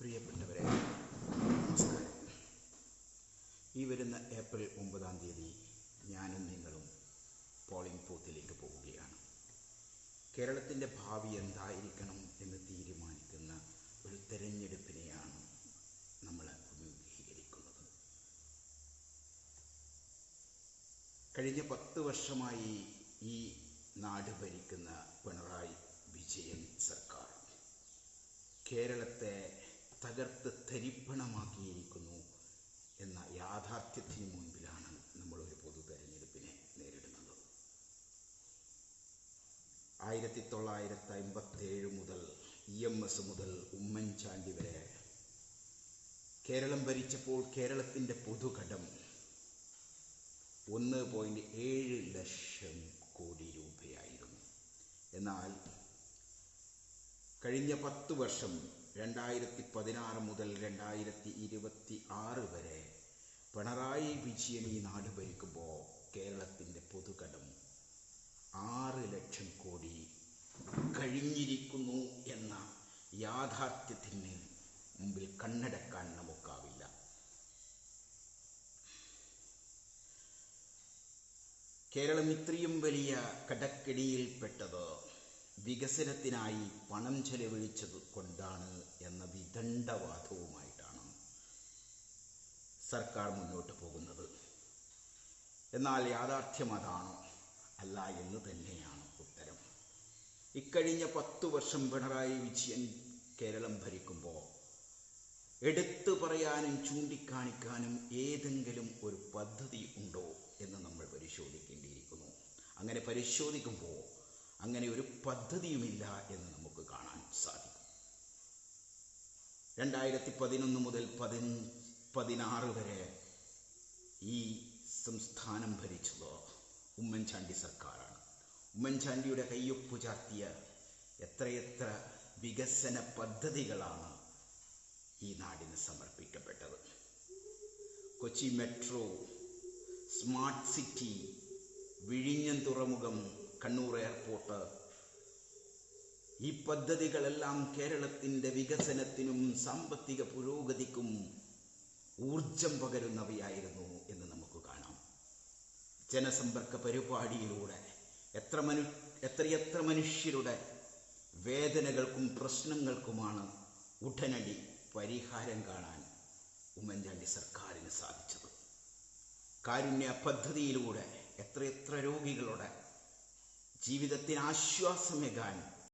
പ്രിയപ്പെട്ടവരെ, നമസ്കാരം. ഈ വരുന്ന ഏപ്രിൽ 9-ാം തീയതി ഞാനും നിങ്ങളും പോളിംഗ് ബൂത്തിലേക്ക് പോവുകയാണ്. കേരളത്തിൻ്റെ ഭാവി എന്തായിരിക്കണം എന്ന് തീരുമാനിക്കുന്ന ഒരു തെരഞ്ഞെടുപ്പിനെയാണ് നമ്മൾ അഭിമുഖീകരിക്കുന്നത്. കഴിഞ്ഞ 10 വർഷമായി ഈ നാട് ഭരിക്കുന്ന പിണറായി വിജയൻ സർക്കാർ കേരളത്തെ തകർത്ത് തരിപ്പണമാക്കിയിരിക്കുന്നു എന്ന യാഥാർത്ഥ്യത്തിന് മുൻപിലാണ് നമ്മളൊരു പൊതു തെരഞ്ഞെടുപ്പിനെ നേരിടുന്നത്. 1957 മുതൽ EMS മുതൽ ഉമ്മൻചാണ്ടി വരെ കേരളം ഭരിച്ചപ്പോൾ കേരളത്തിൻ്റെ പൊതുകടം 1.7 ലക്ഷം കോടി രൂപയായിരുന്നു. എന്നാൽ കഴിഞ്ഞ 10 വർഷം 2016 മുതൽ 2026 വരെ പിണറായി വിജയൻ ഈ നാട് ഭരിക്കുമ്പോൾ കേരളത്തിൻ്റെ പൊതുകടം 6 ലക്ഷം കോടി കഴിഞ്ഞിരിക്കുന്നു എന്ന യാഥാർത്ഥ്യത്തിന് മുമ്പിൽ കണ്ണടക്കാൻ നമുക്കാവില്ല. കേരളം ഇത്രയും വലിയ കടക്കെണിയിൽപ്പെട്ടത് വികസനത്തിനായി പണം ചെലവഴിച്ചത് കൊണ്ടാണ് എന്ന വിദണ്ഡവാദവുമായിട്ടാണ് സർക്കാർ മുന്നോട്ട് പോകുന്നത്. എന്നാൽ യാഥാർത്ഥ്യം അതാണോ? അല്ല എന്ന് തന്നെയാണ് ഉത്തരം. ഇക്കഴിഞ്ഞ 10 വർഷം പിണറായി വിജയൻ കേരളം ഭരിക്കുമ്പോൾ എടുത്തു പറയാനും ചൂണ്ടിക്കാണിക്കാനും ഏതെങ്കിലും ഒരു പദ്ധതി ഉണ്ടോ എന്ന് നമ്മൾ പരിശോധിക്കേണ്ടിയിരിക്കുന്നു. അങ്ങനെ പരിശോധിക്കുമ്പോൾ അങ്ങനെ ഒരു പദ്ധതിയുമില്ല എന്ന് നമുക്ക് കാണാൻ സാധിക്കും. 2011 മുതൽ 2016 വരെ ഈ സംസ്ഥാനം ഭരിച്ചത് ഉമ്മൻചാണ്ടി സർക്കാരാണ്. ഉമ്മൻചാണ്ടിയുടെ കയ്യൊപ്പ് ചാർത്തിയ എത്രയെത്ര വികസന പദ്ധതികളാണ് ഈ നാടിന് സമർപ്പിക്കപ്പെട്ടത്. കൊച്ചി മെട്രോ, സ്മാർട്ട് സിറ്റി, വിഴിഞ്ഞം തുറമുഖം, കണ്ണൂർ എയർപോർട്ട്, ഈ പദ്ധതികളെല്ലാം കേരളത്തിൻ്റെ വികസനത്തിനും സാമ്പത്തിക പുരോഗതിക്കും ഊർജം പകരുന്നവയായിരുന്നു എന്ന് നമുക്ക് കാണാം. ജനസമ്പർക്ക പരിപാടിയിലൂടെ എത്രയെത്ര മനുഷ്യരുടെ വേദനകൾക്കും പ്രശ്നങ്ങൾക്കുമാണ് ഉടനടി പരിഹാരം കാണാൻ ഉമ്മൻചാണ്ടി സർക്കാരിന് സാധിച്ചത്. കാരുണ്യ പദ്ധതിയിലൂടെ എത്രയെത്ര രോഗികളുടെ ജീവിതത്തിന് ആശ്വാസമേകാൻ